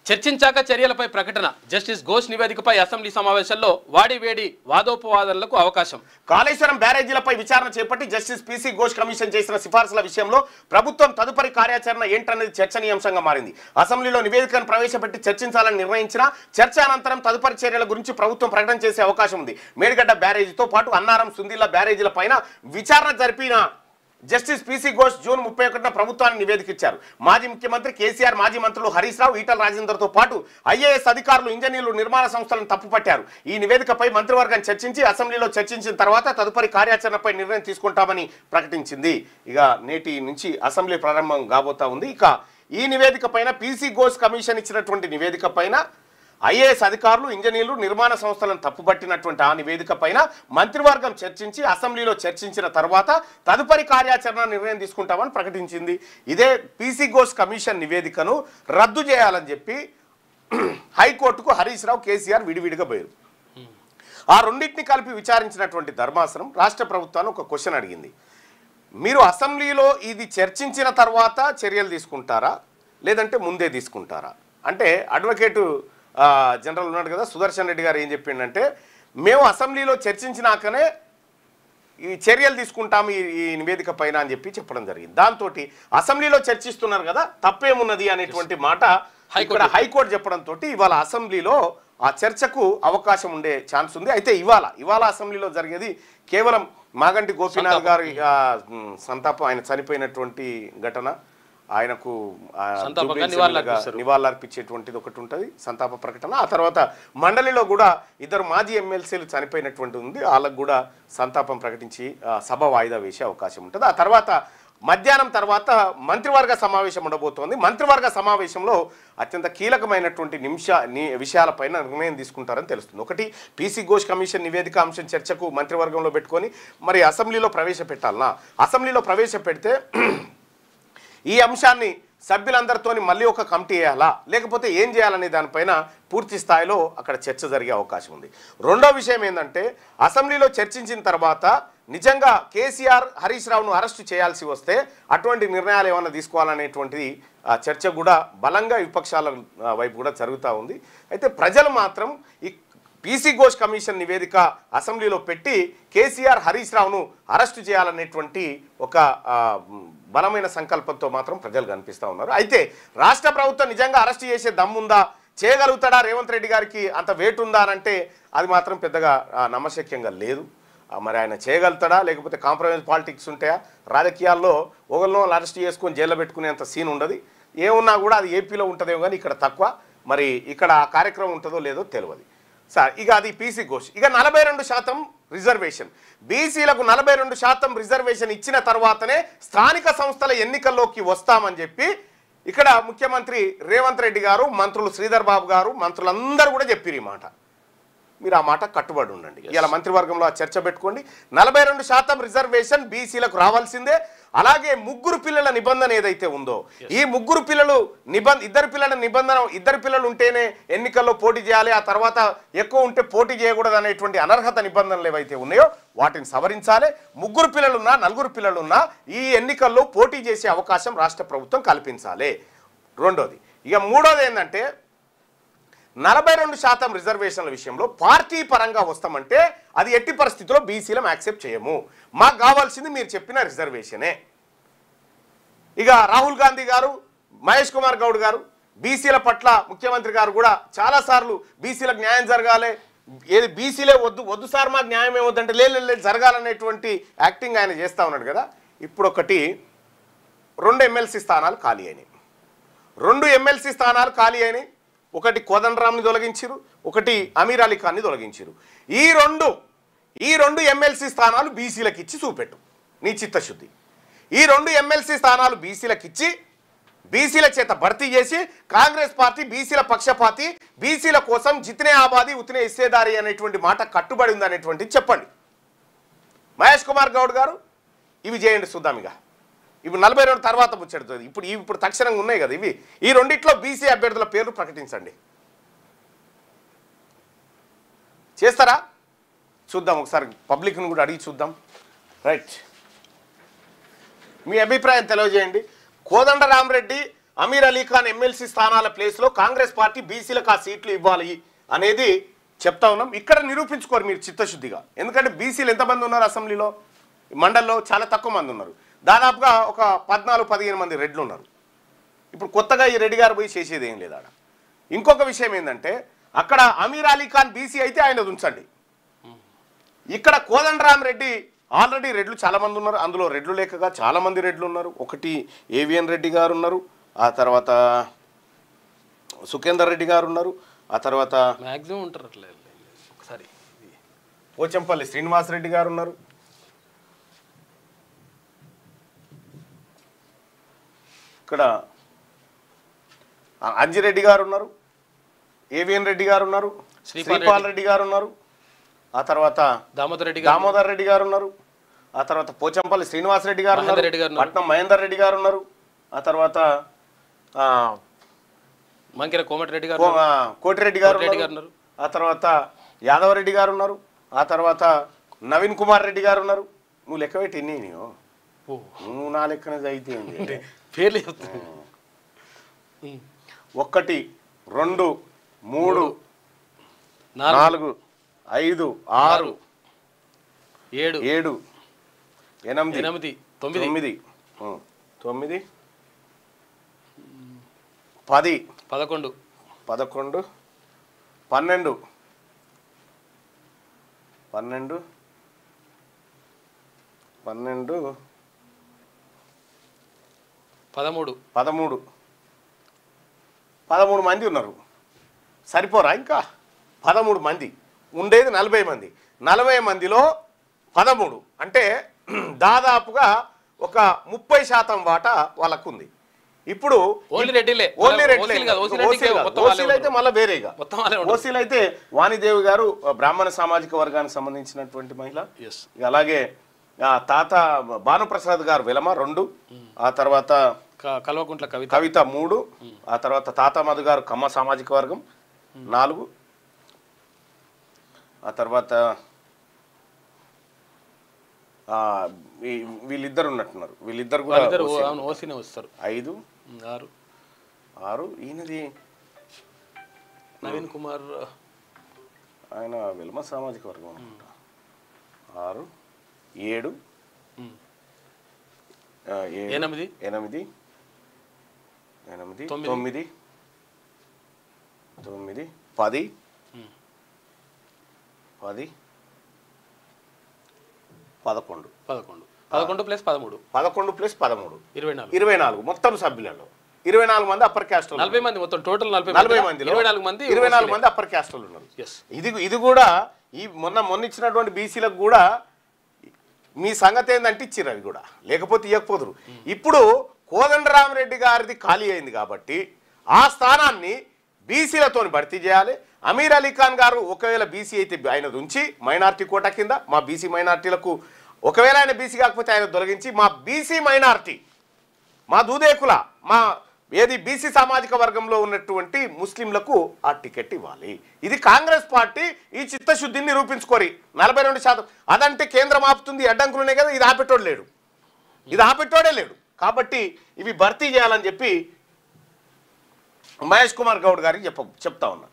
చర్చించాక చర్యలపై ప్రకటన. Justice Ghosh నివేదికపై assembly సమావేశంలో వాడివేడి వాదోపవాదనలకు అవకాశం. కాళేశ్వరం బ్యారేజీలపై విచారణ చేపట్టి జస్టిస్ పీసీ ఘోష్ కమిషన్ చేసిన సిఫార్సుల విషయంలో ప్రభుత్వం తదుపరి కార్యాచరణ ఏంటనేది చర్చనీయాంశంగా మారింది. అసెంబ్లీలో నివేదికను ప్రవేశపెట్టి చర్చించాలని నిర్ణయించిన చర్చ అనంతరం తదుపరి చర్యల గురించి ప్రభుత్వం ప్రకటన చేసే అవకాశం ఉంది. మేడిగడ్డ బ్యారేజీతో పాటు అన్నారం, సుందిల్లా బ్యారేజీల పైన విచారణ జరిపిన జస్టిస్ పీసీ ఘోష్ జూన్ 31న ప్రభుత్వానికి నివేదిక ఇచ్చారు. మాజీ ముఖ్యమంత్రి కేసీఆర్, మాజీ మంత్రులు హరీష్ రావు, ఈటల రాజేందర్తో పాటు ఐఏఎస్ అధికారులు, ఇంజనీర్లు, నిర్మాణ సంస్థలను తప్పుపట్టారు. ఈ నివేదికపై మంత్రివర్గం చర్చించి అసెంబ్లీలో చర్చించిన తర్వాత తదుపరి కార్యాచరణపై నిర్ణయం తీసుకుంటామని ప్రకటించింది. ఇక నేటి నుంచి అసెంబ్లీ ప్రారంభం కాబోతా ఉంది. ఇక ఈ నివేదిక పైన పీసీ ఘోష్ కమిషన్ ఇచ్చినటువంటి నివేదిక పైన ఐఏఎస్ అధికారులు, ఇంజనీర్లు, నిర్మాణ సంస్థలను తప్పుపట్టినటువంటి ఆ నివేదిక పైన మంత్రివర్గం చర్చించి అసెంబ్లీలో చర్చించిన తర్వాత తదుపరి కార్యాచరణ నిర్ణయం తీసుకుంటామని ప్రకటించింది. ఇదే పీసీ ఘోష్ కమిషన్ నివేదికను రద్దు చేయాలని చెప్పి హైకోర్టుకు హరీష్ రావు, కేసీఆర్ విడివిడిగా పోయారు. ఆ రెండింటిని కలిపి విచారించినటువంటి ధర్మాసనం రాష్ట్ర ప్రభుత్వాన్ని ఒక క్వశ్చన్ అడిగింది. మీరు అసెంబ్లీలో ఇది చర్చించిన తర్వాత చర్యలు తీసుకుంటారా, లేదంటే ముందే తీసుకుంటారా అంటే అడ్వకేటు జనరల్ ఉన్నాడు కదా సుదర్శన్ రెడ్డి గారు ఏం చెప్పిండంటే, మేము అసెంబ్లీలో చర్చించినాకనే ఈ చర్యలు తీసుకుంటాము ఈ నివేదిక పైన అని చెప్పి చెప్పడం జరిగింది. దాంతో అసెంబ్లీలో చర్చిస్తున్నారు కదా తప్పేమున్నది అనేటువంటి మాట ఇక్కడ హైకోర్టు చెప్పడంతో ఇవాళ అసెంబ్లీలో ఆ చర్చకు అవకాశం ఉండే ఛాన్స్ ఉంది. అయితే ఇవాళ అసెంబ్లీలో జరిగేది కేవలం మాగంటి గోపీనాథ్ గారి సంతాపం, ఆయన చనిపోయినటువంటి ఘటన, ఆయనకు నివాళులర్పించేటువంటిది ఒకటి ఉంటుంది, సంతాప ప్రకటన. ఆ తర్వాత మండలిలో కూడా ఇద్దరు మాజీ ఎమ్మెల్సీలు చనిపోయినటువంటి ఉంది, వాళ్ళకు కూడా సంతాపం ప్రకటించి సభ వాయిదా వేసే అవకాశం ఉంటుంది. ఆ తర్వాత మధ్యాహ్నం తర్వాత మంత్రివర్గ సమావేశం ఉండబోతోంది. మంత్రివర్గ సమావేశంలో అత్యంత కీలకమైనటువంటి విషయాలపైన నిర్ణయం తీసుకుంటారని తెలుస్తుంది. ఒకటి, పీసీ ఘోష్ కమిషన్ నివేదిక అంశం చర్చకు మంత్రివర్గంలో పెట్టుకొని మరి అసెంబ్లీలో ప్రవేశపెట్టాలనా, అసెంబ్లీలో ప్రవేశపెడితే ఈ అంశాన్ని సభ్యులందరితోని మళ్ళీ ఒక కమిటీ వేయాలా, లేకపోతే ఏం చేయాలనే దానిపైన పూర్తి స్థాయిలో అక్కడ చర్చ జరిగే అవకాశం ఉంది. రెండో విషయం ఏంటంటే, అసెంబ్లీలో చర్చించిన తర్వాత నిజంగా కేసీఆర్, హరీష్ రావును అరెస్టు చేయాల్సి వస్తే అటువంటి నిర్ణయాలు ఏమైనా తీసుకోవాలనేటువంటిది చర్చ కూడా బలంగా విపక్షాల వైపు కూడా జరుగుతూ ఉంది. అయితే ప్రజలు మాత్రం ఈ పీసీ ఘోష్ కమిషన్ నివేదిక అసెంబ్లీలో పెట్టి కేసీఆర్, హరీష్ రావును అరెస్టు చేయాలనేటువంటి ఒక బలమైన సంకల్పంతో మాత్రం ప్రజలు కనిపిస్తూ ఉన్నారు. అయితే రాష్ట్ర ప్రభుత్వం నిజంగా అరెస్టు చేసే దమ్ముందా, చేయగలుగుతాడా, రేవంత్ రెడ్డి గారికి అంత వెయిట్ ఉందా అంటే అది మాత్రం పెద్దగా నమ్మశక్యంగా లేదు. మరి ఆయన చేయగలుగుతాడా, లేకపోతే కాంప్రమైజ్ పాలిటిక్స్ ఉంటాయా? రాజకీయాల్లో ఒకరినో అరెస్ట్ చేసుకొని జైల్లో పెట్టుకునేంత సీన్ ఉండదు. ఏమున్నా కూడా అది ఏపీలో ఉంటుందేమో కానీ ఇక్కడ తక్కువ. మరి ఇక్కడ ఆ కార్యక్రమం ఉంటుందో లేదో తెలియదు. సార్ ఇక అది పీసీ ఘోష్. ఇక 42% రిజర్వేషన్, బీసీలకు 42% రిజర్వేషన్ ఇచ్చిన తర్వాతనే స్థానిక సంస్థల ఎన్నికల్లోకి వస్తామని చెప్పి ఇక్కడ ముఖ్యమంత్రి రేవంత్ రెడ్డి గారు, మంత్రులు శ్రీధర్ బాబు గారు, మంత్రులందరూ కూడా చెప్పారు ఈ మాట. మీరు ఆ మాట కట్టుబడి ఉండండి. ఇలా మంత్రివర్గంలో ఆ చర్చ పెట్టుకోండి. 42% రిజర్వేషన్ బీసీలకు రావాల్సిందే. అలాగే ముగ్గురు పిల్లల నిబంధన ఏదైతే ఉందో, ఈ ముగ్గురు పిల్లలు ఇద్దరు పిల్లలు ఉంటేనే ఎన్నికల్లో పోటీ చేయాలి, ఆ తర్వాత ఎక్కువ ఉంటే పోటీ చేయకూడదు అనేటువంటి అనర్హత నిబంధనలు ఏవైతే ఉన్నాయో వాటిని సవరించాలి. ముగ్గురు పిల్లలున్నా, నలుగురు పిల్లలున్నా ఈ ఎన్నికల్లో పోటీ చేసే అవకాశం రాష్ట్ర ప్రభుత్వం కల్పించాలి. రెండోది. ఇక మూడోది ఏంటంటే, 42% రిజర్వేషన్ల విషయంలో పార్టీ పరంగా వస్తామంటే అది ఎట్టి పరిస్థితుల్లో బీసీలం యాక్సెప్ట్ చేయము. మాకు కావాల్సింది మీరు చెప్పిన రిజర్వేషనే. ఇక రాహుల్ గాంధీ గారు, మహేష్ కుమార్ గౌడ్ గారు బీసీల పట్ల ముఖ్యమంత్రి గారు కూడా చాలాసార్లు బీసీలకు న్యాయం జరగాలి, ఏది బీసీలే వద్దు సార్ మాకు న్యాయం ఏమొద్దంటే లేదు జరగాలనేటువంటి యాక్టింగ్ ఆయన చేస్తూ ఉన్నాడు కదా. ఇప్పుడు ఒకటి 2 ఎమ్మెల్సీ స్థానాలు ఖాళీ అయినాయి. 2 ఎమ్మెల్సీ స్థానాలు ఖాళీ అయినాయి. ఒకటి కోదండరామ్ని తొలగించారు, ఒకటి అమీర్ అలీ ఖాన్ని తొలగించారు. ఈ రెండు ఎమ్మెల్సీ స్థానాలు బీసీలకు ఇచ్చి చూపెట్టు నీ చిత్తశుద్ధి. ఈ 2 ఎమ్మెల్సీ స్థానాలు బీసీలకు ఇచ్చి బీసీల చేత భర్తీ చేసి కాంగ్రెస్ పార్టీ బీసీల పక్షపాతి, బీసీల కోసం జితనే ఆబాది ఉతనే ఇస్సేదారి అనేటువంటి మాట కట్టుబడి ఉంది అనేటువంటిది చెప్పండి. మహేష్ కుమార్ గౌడ్ గారు ఇవి చేయండి చూద్దాం. ఇక ఇప్పుడు 42 తర్వాత ముచ్చడుతుంది. ఇప్పుడు తక్షణంగా ఉన్నాయి కదా ఇవి. ఈ రెండిట్లో బీసీ అభ్యర్థుల పేర్లు ప్రకటించండి. చేస్తారా చూద్దాం, ఒకసారి పబ్లిక్ను కూడా అడిగి చూద్దాం. రైట్, మీ అభిప్రాయం తెలియజేయండి. కోదండరామరెడ్డి అమీర్ అలీ ఖాన్ ఎమ్మెల్సీ స్థానాల ప్లేస్లో కాంగ్రెస్ పార్టీ బీసీలకు ఆ సీట్లు ఇవ్వాలి అనేది చెప్తా ఉన్నాం. ఇక్కడ నిరూపించుకోరు మీరు చిత్తశుద్ధిగా. ఎందుకంటే బీసీలు ఎంతమంది ఉన్నారు అసెంబ్లీలో, మండలిలో చాలా తక్కువ మంది ఉన్నారు. దాదాపుగా ఒక 14-15 మంది రెడ్లు ఉన్నారు. ఇప్పుడు కొత్తగా ఈ రెడ్డి గారు పోయి చేసేది ఏం లేదు. ఇంకొక విషయం ఏంటంటే అక్కడ అమీర్ అలీ ఖాన్ బీసీ అయితే ఆయన ఉంచండి. ఇక్కడ కోదండరామ్ రెడ్డి ఆల్రెడీ రెడ్లు చాలా మంది ఉన్నారు. అందులో రెడ్లు లేకగా చాలా మంది రెడ్లు ఉన్నారు. ఒకటి ఏవిఎన్ రెడ్డి గారు ఉన్నారు, ఆ తర్వాత సుఖేందర్ రెడ్డి గారు ఉన్నారు, ఆ తర్వాత మ్యాక్సిమం ఉంటారు అట్లా. ఒకసారి పోచంపల్లి శ్రీనివాసరెడ్డి గారు ఉన్నారు, ఇక్కడ అంజిరెడ్డి గారు ఉన్నారు, ఏవిఎన్ రెడ్డి గారు ఉన్నారు, శ్రీపాల్ రెడ్డి గారు ఉన్నారు, ఆ తర్వాత దామోదర్ రెడ్డి గారు ఉన్నారు, ఆ తర్వాత పోచంపల్లి శ్రీనివాసరెడ్డి గారు ఉన్నారు, పట్నం మహేందర్ రెడ్డి గారు ఉన్నారు, ఆ తర్వాత కోటిరెడ్డి గారు ఉన్నారు, ఆ తర్వాత యాదవ్ రెడ్డి గారు ఉన్నారు, ఆ తర్వాత నవీన్ కుమార్ రెడ్డి గారు ఉన్నారు. నువ్వు లెక్క పెట్టి ఎన్ని నువ్వు నా లెక్కన అయితే పేర్లు 1 2 3 4 5 6 7 8 8 9 9 9 10 11 12 12 12 12 13 13 మంది ఉన్నారు. సరిపోరా? ఇంకా 13 మంది ఉండేది 40 మంది. 40 మందిలో 13 అంటే దాదాపుగా ఒక 30% వాటా వాళ్ళకు ఉంది. ఇప్పుడు ఓన్లీ రెడ్డిలే ఓసీలు అయితే మళ్ళీ వేరేగా. ఓసీలు అయితే వాణిదేవి గారు బ్రాహ్మణ సామాజిక వర్గానికి సంబంధించినటువంటి మహిళ. అలాగే తాత భానుప్రసాద్ గారు వెలమ 2, ఆ తర్వాత కల్వకుంట్ల కవిత 3, ఆ తర్వాత తాత మధు గారు కమ్మ సామాజిక వర్గం 4, ఆ తర్వాత వీళ్ళిద్దరు ఉన్నట్టున్నారు. వీళ్ళిద్దరు కూడా వస్తారు. 5 6 ఈయనది నవీన్ కుమార్, ఆయన వెల్మ సామాజిక వర్గం అనుకుంటా. 6 7 8 9 9 10 10 11 11 ప్లస్ 13 11 ప్లస్ 13 24 మొత్తం సభ్యులలో 24 మంది అప్పర్ క్యాస్ట్, 40 మంది మొత్తం టోటల్ 40 మంది 24 మంది అప్పర్ క్యాస్ట్ ఉన్నారు. ఇది కూడా ఈ మొన్న ఇచ్చినటువంటి బీసీలకు కూడా మీ సంగతి ఏందంటే ఇచ్చిర్రు. అవి కూడా లేకపోతే ఇవ్వకపోదురు. ఇప్పుడు కోదండరామరెడ్డి గారిది ఖాళీ అయింది కాబట్టి ఆ స్థానాన్ని బీసీలతో భర్తీ చేయాలి. అమీర్ అలీ ఖాన్ గారు ఒకవేళ బీసీ అయితే ఆయన ఉంచి మైనార్టీ కోటా కింద మా బీసీ మైనార్టీలకు, ఒకవేళ ఆయన బీసీ కాకపోతే ఆయన తొలగించి మా బీసీ మైనార్టీ, మా దూదేకుల, మా ఏది బీసీ సామాజిక వర్గంలో ఉన్నటువంటి ముస్లింలకు ఆ టికెట్ ఇవ్వాలి. ఇది కాంగ్రెస్ పార్టీ ఈ చిత్తశుద్ధిని నిరూపించుకోరి. 42% అదంటే కేంద్రం ఆపుతుంది, అడ్డంకులునే కదా. ఇది ఆపెట్టోడే లేడు. కాబట్టి ఇవి భర్తీ చేయాలని చెప్పి మహేష్ కుమార్ గౌడ్ గారికి చెప్తా ఉన్నా.